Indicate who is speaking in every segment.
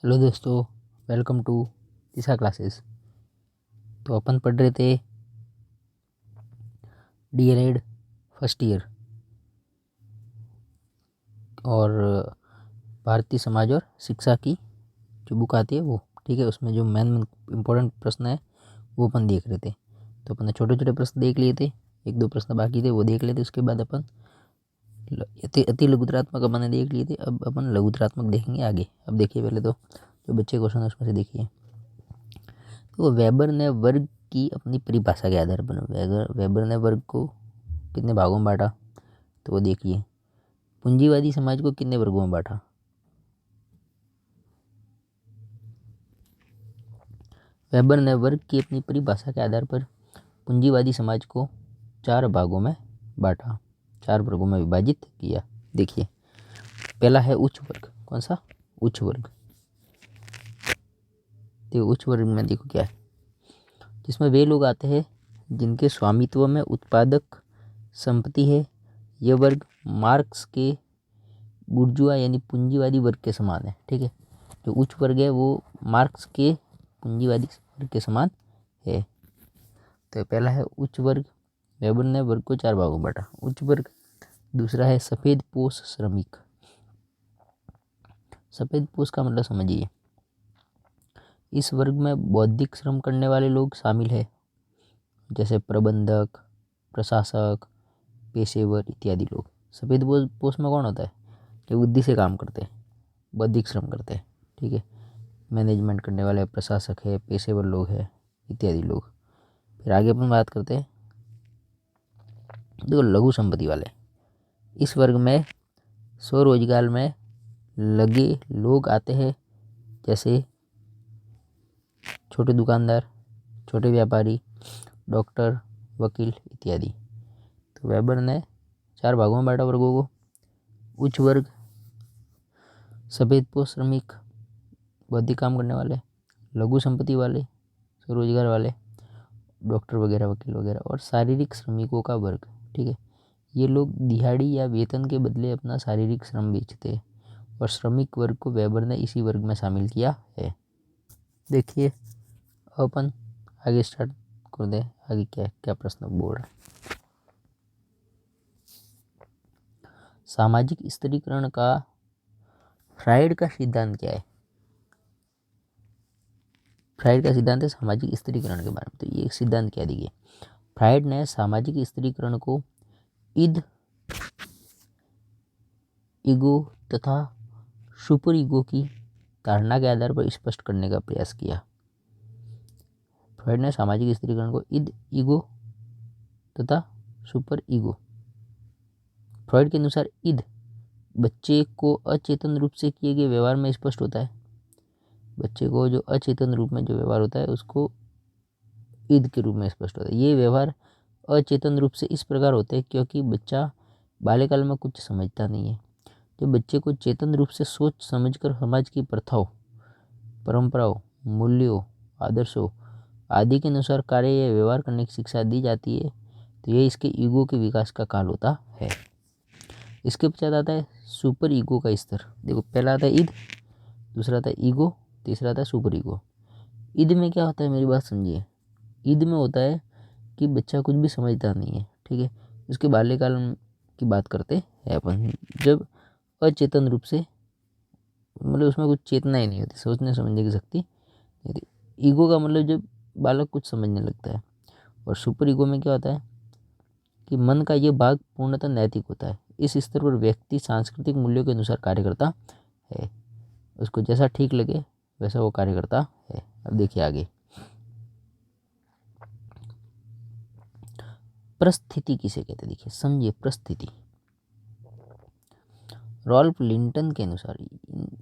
Speaker 1: Hello दोस्तों, welcome to Disha classes. तो अपन पढ़ रहे थे डीएलएड फर्स्ट ईयर और भारतीय समाज और शिक्षा की जो बुक आती है वो, ठीक है। उसमें जो मेन इम्पोर्टेंट प्रश्न है वो अपन देख रहे थे। तो अपन ने छोटे छोटे प्रश्न देख लिए थे, एक दो प्रश्न बाकी थे वो देख लिए थे। उसके बाद अपन अति लघुतरात्मक अपन ने देख लिए थे। अब अपन लघुतरात्मक देखेंगे आगे। अब देखिए, पहले तो जो बच्चे क्वेश्चन है उसमें से देखिए। तो वेबर ने वर्ग की अपनी परिभाषा के आधार पर वेबर ने वर्ग को कितने भागों में बांटा, तो वो देखिए। पूंजीवादी समाज को कितने वर्गों में बांटा? वेबर ने वर्ग की अपनी परिभाषा के आधार पर पूंजीवादी समाज को 4 भागों में बांटा, 4 वर्गों में विभाजित किया। देखिए, पहला है उच्च वर्ग। कौन सा? उच्च वर्ग। तो उच्च वर्ग में देखो क्या है, जिसमें वे लोग आते हैं जिनके स्वामित्व में उत्पादक संपत्ति है। यह वर्ग मार्क्स के बुर्जुआ यानी पूंजीवादी वर्ग के समान है, ठीक है। जो उच्च वर्ग है वो मार्क्स के पूंजीवादी वर्ग के समान है। तो पहला है उच्च वर्ग। वेबर ने वर्ग को 4 भागों में बांटा, उच्च वर्ग। दूसरा है सफ़ेद पोश श्रमिक। सफ़ेद पोश का मतलब समझिए, इस वर्ग में बौद्धिक श्रम करने वाले लोग शामिल है, जैसे प्रबंधक, प्रशासक, पेशेवर इत्यादि लोग। सफ़ेद पोश में कौन होता है? जो बुद्धि से काम करते हैं, बौद्धिक श्रम करते हैं, ठीक है। मैनेजमेंट करने वाले प्रशासक है, पेशेवर लोग हैं इत्यादि लोग। फिर आगे अपन बात करते हैं, देखो लघु संपत्ति वाले। इस वर्ग में स्वरोजगार में लगे लोग आते हैं, जैसे छोटे दुकानदार, छोटे व्यापारी, डॉक्टर, वकील इत्यादि। तो वेबर ने 4 भागों में बांटा वर्गों को। उच्च वर्ग सफ़ेद पोश श्रमिक, बौद्धिक काम करने वाले, लघु संपत्ति वाले, स्वरोजगार वाले, डॉक्टर वगैरह, वकील वगैरह, और शारीरिक श्रमिकों का वर्ग, ठीक है। ये लोग दिहाड़ी या वेतन के बदले अपना शारीरिक श्रम बेचते हैं, और श्रमिक वर्ग को वेबर ने इसी वर्ग में शामिल किया है। देखिए, अपन आगे स्टार्ट कर दें। आगे क्या क्या प्रश्न बोल रहा है। सामाजिक स्त्रीकरण का फ्राइड का सिद्धांत क्या है? फ्राइड का सिद्धांत है सामाजिक स्त्रीकरण के बारे में। तो ये सिद्धांत क्या दिए? फ्राइड ने सामाजिक स्त्रीकरण को ईद, ईगो तथा सुपर ईगो की धारणा के आधार पर स्पष्ट करने का प्रयास किया। फ्राइड ने सामाजिक स्त्रीकरण को ईद, ईगो तथा सुपर ईगो। फ्राइड के अनुसार ईद बच्चे को अचेतन रूप से किए गए व्यवहार में स्पष्ट होता है। बच्चे को जो अचेतन रूप में जो व्यवहार होता है उसको ईद के रूप में स्पष्ट होता है। ये व्यवहार अचेतन रूप से इस प्रकार होते हैं क्योंकि बच्चा बाल्यकाल में कुछ समझता नहीं है। जब बच्चे को चेतन रूप से सोच समझकर समाज की प्रथाओं, परंपराओं, मूल्यों, आदर्शों आदि के अनुसार कार्य या व्यवहार करने की शिक्षा दी जाती है, तो यह इसके ईगो के विकास का काल होता है। इसके पश्चात आता है सुपर ईगो का स्तर। देखो, पहला आता है ईद, दूसरा आता है ईगो, तीसरा आता है सुपर ईगो। ईद में क्या होता है, मेरी बात समझिए। ईद में होता है कि बच्चा कुछ भी समझता नहीं है, ठीक है। उसके बाल्यकाल की बात करते हैं अपन, जब अचेतन रूप से, मतलब उसमें कुछ चेतना ही नहीं होती, सोचने समझने की शक्ति नहीं होती। ईगो का मतलब जब बालक कुछ समझने लगता है। और सुपर ईगो में क्या होता है कि मन का ये भाग पूर्णतः नैतिक होता है। इस स्तर पर व्यक्ति सांस्कृतिक मूल्यों के अनुसार कार्य करता है, उसको जैसा ठीक लगे वैसा वो कार्य करता है। अब देखिए आगे, परिस्थिति किसे कहते हैं? देखिए समझिए, परिस्थिति रॉल्फ लिंटन के अनुसार,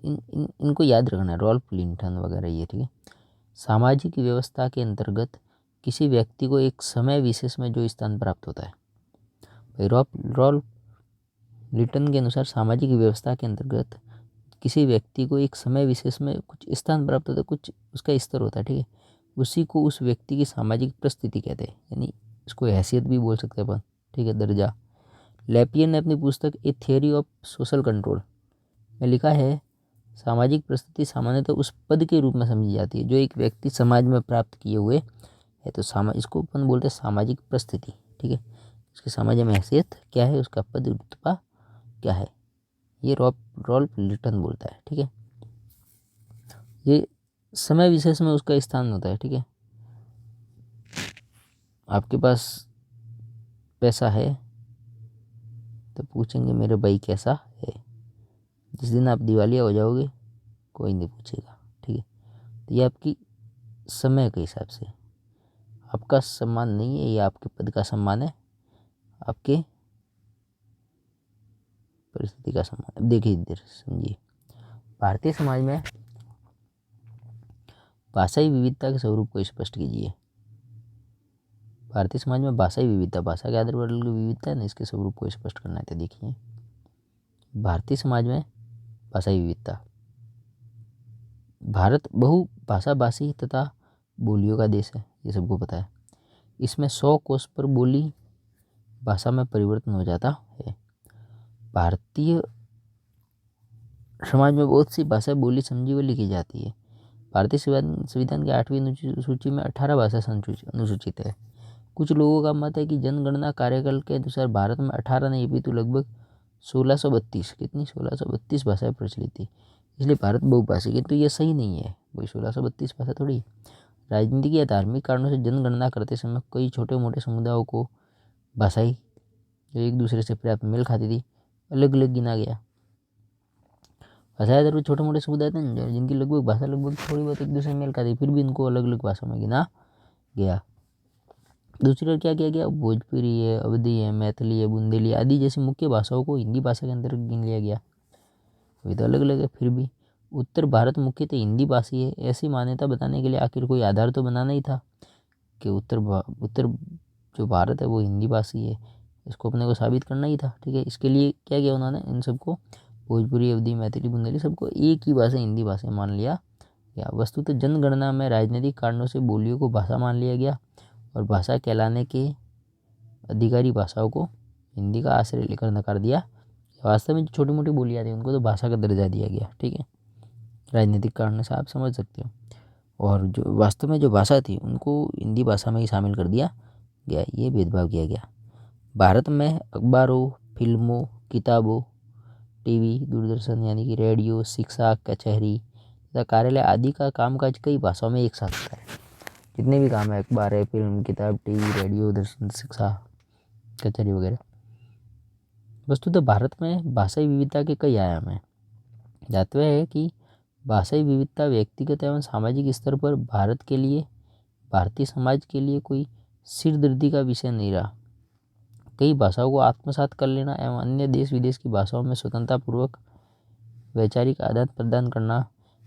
Speaker 1: इनको याद रखना है, रॉल्फ लिंटन वगैरह ये, ठीक है। सामाजिक व्यवस्था के अंतर्गत किसी व्यक्ति को एक समय विशेष में जो स्थान प्राप्त होता है। भाई रॉल्फ लिंटन के अनुसार सामाजिक व्यवस्था के अंतर्गत किसी व्यक्ति को एक समय विशेष में कुछ स्थान प्राप्त होता है, कुछ उसका स्तर होता है, ठीक है। उसी को उस व्यक्ति की सामाजिक परिस्थिति कहते हैं, यानी इसको हैसियत भी बोल सकते हैं अपन, ठीक है, दर्जा। लैपियर ने अपनी पुस्तक ए थियरी ऑफ सोशल कंट्रोल में लिखा है, सामाजिक परिस्थिति सामान्यतः उस पद के रूप में समझी जाती है जो एक व्यक्ति समाज में प्राप्त किए हुए है। तो इसको अपन बोलते हैं सामाजिक परिस्थिति। ठीक है, उसकी समाज में हैसियत क्या है, उसका पद रुतबा क्या है, ये रॉल्फ लिटन बोलता है। ठीक है, ये समय विशेष में उसका स्थान होता है। ठीक है, आपके पास पैसा है तो पूछेंगे मेरे भाई कैसा है। जिस दिन आप दिवालिया हो जाओगे कोई नहीं पूछेगा। ठीक है, तो ये आपकी समय के हिसाब से आपका सम्मान नहीं है, ये आपके पद का सम्मान है, आपके परिस्थिति का सम्मान। अब देखिए इधर समझिए, भारतीय समाज में भाषाई विविधता के स्वरूप को स्पष्ट कीजिए। भारतीय समाज में भाषाई विविधता, भाषा के आधार पर विविधता है ना, इसके स्वरूप को स्पष्ट करना है। तो देखिए, भारतीय समाज में भाषाई विविधता, भारत बहुभाषा भाषी तथा बोलियों का देश है, ये सबको पता है। इसमें 100 कोस पर बोली भाषा में परिवर्तन हो जाता है। भारतीय समाज में बहुत सी भाषा बोली समझी व लिखी जाती है। भारतीय संविधान की 8वीं सूची में 18 भाषा अनुसूचित है। कुछ लोगों का मत है कि जनगणना कार्यकाल के अनुसार भारत में 18 नहीं अपितु लगभग 1632 1632 भाषाएं प्रचलित थी, इसलिए भारत बहुभाषी। किंतु ये सही नहीं है, वही 1632 भाषा थोड़ी। राजनीतिक या धार्मिक कारणों से जनगणना करते समय कई छोटे मोटे समुदायों को भाषाई जो एक दूसरे से पर्याप्त मेल खाती थी अलग अलग गिना गया। भाषा आधार पर छोटे मोटे समुदाय थे जिनकी लगभग भाषा लगभग थोड़ी बहुत एक दूसरे में मेल खाती, फिर भी इनको अलग अलग भाषा में गिना गया। दूसरी ओर क्या किया गया, भोजपुरी है, अवधी है, मैथिली है, बुंदेली आदि जैसी मुख्य भाषाओं को हिंदी भाषा के अंदर गिन लिया गया। वे तो अलग अलग है, फिर भी उत्तर भारत मुख्यतः हिंदी भाषी है, ऐसी मान्यता बताने के लिए आखिर कोई आधार तो बनाना ही था कि उत्तर जो भारत है वो हिंदी भाषी है, इसको अपने को साबित करना ही था। ठीक है, इसके लिए क्या किया उन्होंने, इन सबको भोजपुरी, अवधी, मैथिली, बुंदेली सबको एक ही भाषा हिंदी भाषा मान लिया गया। वस्तुतः जनगणना में राजनीतिक कारणों से बोलियों को भाषा मान लिया गया और भाषा कहलाने के अधिकारी भाषाओं को हिंदी का आश्रय लेकर नकार दिया। वास्तव में जो छोटी मोटी बोलियाँ थी उनको तो भाषा का दर्जा दिया गया। ठीक है, राजनीतिक कारणों से आप समझ सकते हो, और जो वास्तव में जो भाषा थी उनको हिंदी भाषा में ही शामिल कर दिया गया, ये भेदभाव किया गया। भारत में अखबारों, फिल्मों, किताबों, टीवी, दूरदर्शन यानी कि रेडियो, शिक्षा, कचहरी तथा कार्यालय आदि का कामकाज कई भाषाओं में एक साथ होता है। जितने भी काम है, अखबार है, फिल्म, किताब, टीवी, रेडियो, दर्शन, शिक्षा, कचहरी वगैरह। वस्तुतः भारत में भाषाई विविधता के कई आयाम हैं। दायित्व है कि भाषाई विविधता व्यक्तिगत एवं सामाजिक स्तर पर भारतीय समाज के लिए कोई सिरदर्दी का विषय नहीं रहा। कई भाषाओं को आत्मसात कर लेना एवं अन्य देश विदेश की भाषाओं में स्वतंत्रतापूर्वक वैचारिक आदान प्रदान करना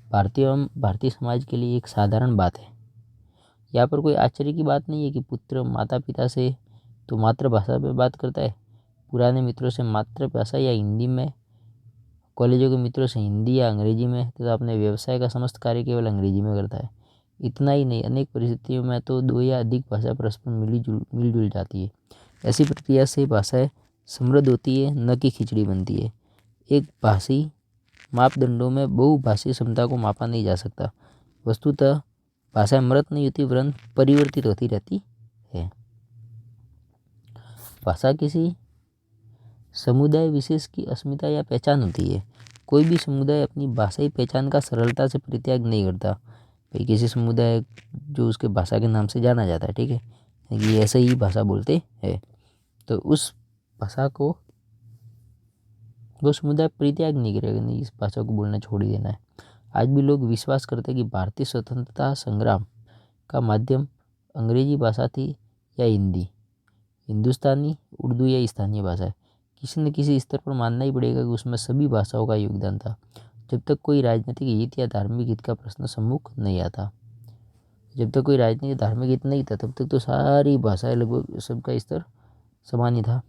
Speaker 1: भारतीय समाज के लिए एक साधारण बात है। यहाँ पर कोई आश्चर्य की बात नहीं है कि पुत्र माता पिता से तो मातृभाषा में बात करता है, पुराने मित्रों से मातृभाषा या हिंदी में, कॉलेजों के मित्रों से हिंदी या अंग्रेजी में, तथा अपने व्यवसाय का समस्त कार्य केवल अंग्रेजी में करता है। इतना ही नहीं, अनेक परिस्थितियों में तो 2 या अधिक भाषा परस्पर मिलजुल जाती है। ऐसी प्रक्रिया से भाषाएं समृद्ध होती है, न कि खिचड़ी बनती है। एक भाषी मापदंडों में बहुभाषी क्षमता को मापा नहीं जा सकता। वस्तुतः भाषाएं मृत नहीं होती वरन परिवर्तित होती रहती है। भाषा किसी समुदाय विशेष की अस्मिता या पहचान होती है। कोई भी समुदाय अपनी भाषाई पहचान का सरलता से परित्याग नहीं करता। भाई किसी समुदाय जो उसके भाषा के नाम से जाना जाता है, ठीक है, कि ऐसे ही भाषा बोलते हैं, तो उस भाषा को वो समुदाय परित्याग नहीं करेगा, नहीं इस भाषा को बोलना छोड़ ही देना है। आज भी लोग विश्वास करते हैं कि भारतीय स्वतंत्रता संग्राम का माध्यम अंग्रेजी भाषा थी या हिंदी, हिंदुस्तानी, उर्दू या स्थानीय भाषा है। किसी न किसी स्तर पर मानना ही पड़ेगा कि उसमें सभी भाषाओं का योगदान था। जब तक कोई राजनीतिक हित या धार्मिक हित का प्रश्न सम्मुख नहीं आता, जब तक कोई राजनीतिक धार्मिक हित नहीं था, तब तक तो सारी भाषाएं लगभग सबका स्तर समान ही था,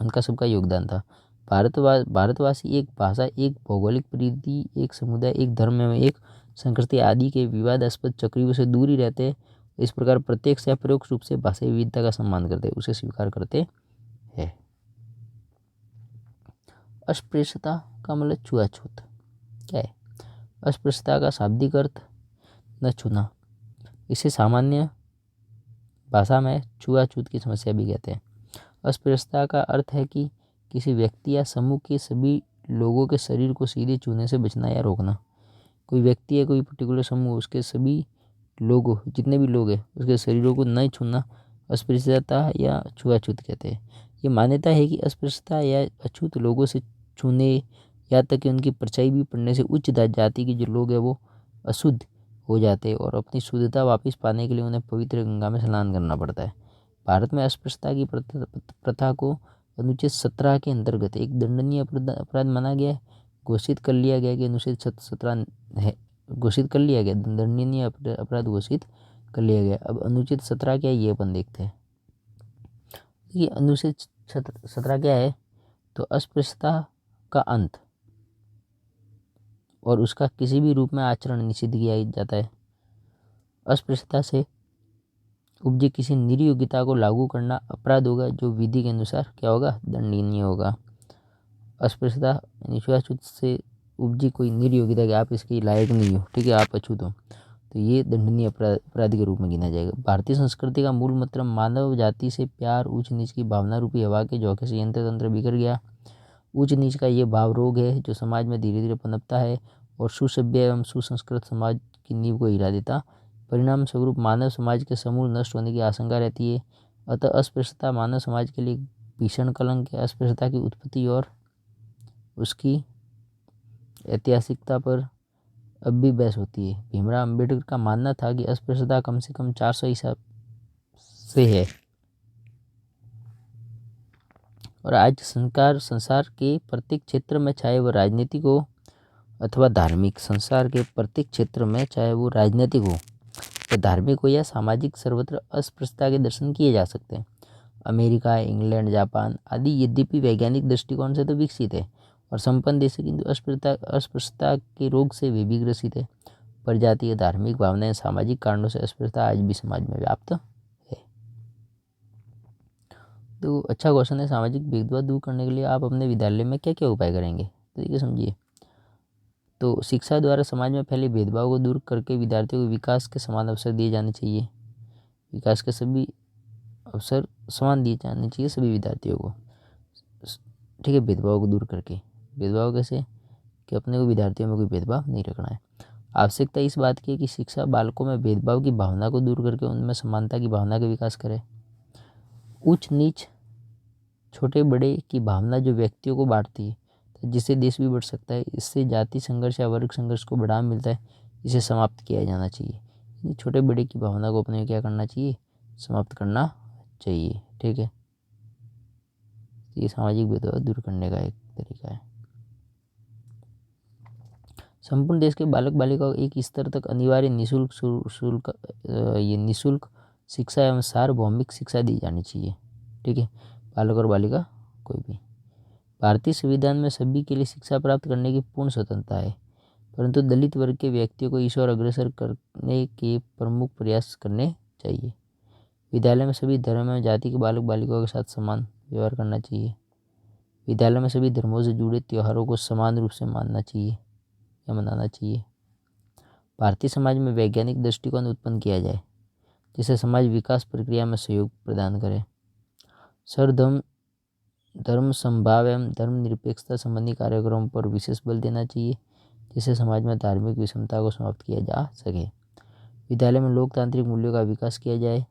Speaker 1: उनका सबका योगदान था। भारतवासी एक भाषा, एक भौगोलिक परिधि, एक समुदाय, एक धर्म में एक संस्कृति आदि के विवादास्पद चक्रियों से दूर ही रहते हैं। इस प्रकार प्रत्यक्ष या परोक्ष रूप से भाषाई विविधता का सम्मान करते हैं, उसे स्वीकार करते हैं। अस्पृश्यता का मतलब छुआछूत। क्या है? अस्पृश्यता का शाब्दिक अर्थ न छूना, इसे सामान्य भाषा में छुआछूत की समस्या भी कहते हैं। अस्पृश्यता का अर्थ है कि किसी व्यक्ति या समूह के सभी लोगों के शरीर को सीधे छूने से बचना या रोकना। कोई व्यक्ति या कोई पर्टिकुलर समूह, उसके सभी लोगों, जितने भी लोग हैं, उसके शरीरों को नहीं छूना अस्पृश्यता या छुआछूत कहते हैं। ये मान्यता है कि अस्पृश्यता या अछूत लोगों से छूने या तक कि उनकी परछाई भी पड़ने से उच्च जाति के जो लोग हैं वो अशुद्ध हो जाते हैं और अपनी शुद्धता वापस पाने के लिए उन्हें पवित्र गंगा में स्नान करना पड़ता है। भारत में अस्पृश्यता की प्रथा को अनुच्छेद 17 के अंतर्गत एक दंडनीय अपराध माना गया है। घोषित कर लिया गया कि अनुच्छेद 17 है, घोषित कर लिया गया, दंडनीय अपराध घोषित कर लिया गया। अब अनुच्छेद 17 क्या है ये अपन देखते हैं। ये अनुच्छेद 17 क्या है? तो अस्पृश्यता का अंत और उसका किसी भी रूप में आचरण निषिद्ध किया जाता है। अस्पृश्यता से उपजे किसी निर्योग्यता को लागू करना अपराध होगा, जो विधि के अनुसार क्या होगा? दंडनीय होगा। अस्पृश्यता यानी छुआछूत से उपजी कोई निर्योग्यता कि आप इसके लायक नहीं हो, ठीक है, आप अछूत हो, तो ये दंडनीय अपराध के रूप में गिना जाएगा। भारतीय संस्कृति का मूल मंत्र मानव जाति से प्यार, ऊंच नीच की भावना रूपी हवा के झोंके से यंत्र तंत्र बिखर गया। ऊंच नीच का ये भाव रोग है जो समाज में धीरे धीरे पनपता है और सुसभ्य एवं सुसंस्कृत समाज की नींव को हिला देता। परिणाम स्वरूप मानव समाज के समूल नष्ट होने की आशंका रहती है। अतः अस्पृश्यता मानव समाज के लिए भीषण कलंक है। अस्पृश्यता की उत्पत्ति और उसकी ऐतिहासिकता पर अब भी बहस होती है। भीमराव अंबेडकर का मानना था कि अस्पृश्यता कम से कम 400 ईसा से है और आज संसार के प्रत्येक क्षेत्र में, चाहे वो राजनीतिक हो अथवा धार्मिक, संसार के प्रत्येक क्षेत्र में, चाहे वो राजनीतिक हो या धार्मिक हो या सामाजिक, सर्वत्र अस्पृश्यता के दर्शन किए जा सकते हैं। अमेरिका, इंग्लैंड, जापान आदि यद्यपि वैज्ञानिक दृष्टिकोण से तो विकसित है और संपन्न देश है, किंतु अस्पृश्यता के रोग से वे भी ग्रसित है। प्रजातीय, धार्मिक भावनाएं, सामाजिक कारणों से अस्पृश्यता आज भी समाज में व्याप्त है। तो अच्छा क्वेश्चन है, सामाजिक भेदभाव दूर करने के लिए आप अपने विद्यालय में क्या क्या उपाय करेंगे? तो देखिए समझिए। तो शिक्षा द्वारा समाज में फैले भेदभाव को दूर करके विद्यार्थियों को विकास के समान अवसर दिए जाने चाहिए। विकास के सभी अवसर समान दिए जाने चाहिए सभी विद्यार्थियों को, ठीक है। भेदभाव को दूर करके, भेदभाव कैसे? कि अपने को विद्यार्थियों में कोई भेदभाव नहीं रखना है। आवश्यकता इस बात की है कि शिक्षा बालकों में भेदभाव की भावना को दूर करके उनमें समानता की भावना का विकास करे। उच्च नीच, छोटे बड़े की भावना जो व्यक्तियों को बांटती है, तो जिससे देश भी बढ़ सकता है, इससे जाति संघर्ष या वर्ग संघर्ष को बढ़ावा मिलता है, इसे समाप्त किया जाना चाहिए। छोटे बड़े की भावना को अपने क्या करना चाहिए? समाप्त करना चाहिए, ठीक है। ये सामाजिक भेदभाव दूर करने का एक तरीका है। संपूर्ण देश के बालक बालिकाओं को एक स्तर तक अनिवार्य निःशुल्क शिक्षा एवं सार्वभौमिक शिक्षा दी जानी चाहिए, ठीक है। बालक और बालिका कोई भी। भारतीय संविधान में सभी के लिए शिक्षा प्राप्त करने की पूर्ण स्वतंत्रता है, परंतु दलित वर्ग के व्यक्तियों को इस ओर अग्रसर करने के प्रमुख प्रयास करने चाहिए। विद्यालय में सभी धर्म एवं जाति के बालक बालिकाओं के साथ समान व्यवहार करना चाहिए। विद्यालय में सभी धर्मों से जुड़े त्योहारों को समान रूप से मानना चाहिए या मनाना चाहिए। भारतीय समाज में वैज्ञानिक दृष्टिकोण उत्पन्न किया जाए जिससे समाज विकास प्रक्रिया में सहयोग प्रदान करे। सर्वधर्म धर्म समभाव एवं धर्मनिरपेक्षता संबंधी कार्यक्रमों पर विशेष बल देना चाहिए जिससे समाज में धार्मिक विषमता को समाप्त किया जा सके। विद्यालय में लोकतांत्रिक मूल्यों का विकास किया जाए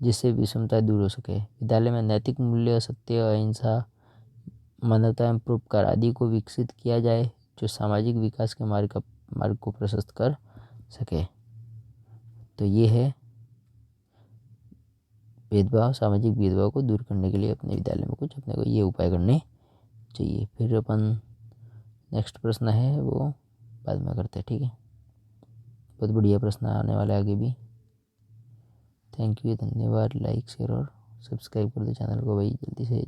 Speaker 1: जिससे विषमता दूर हो सके। विद्यालय में नैतिक मूल्य, सत्य, अहिंसा, मानवता एवं परोपकार आदि को विकसित किया जाए जो सामाजिक विकास के मार्ग को प्रशस्त कर सके। तो ये है भेदभाव, सामाजिक भेदभाव को दूर करने के लिए अपने विद्यालय में कुछ अपने को ये उपाय करने चाहिए। फिर अपन नेक्स्ट प्रश्न है वो बाद में करते हैं, ठीक है। बहुत बढ़िया प्रश्न आने वाला है आगे भी। थैंक यू, धन्यवाद। लाइक, शेयर और सब्सक्राइब कर दो चैनल को भाई जल्दी से।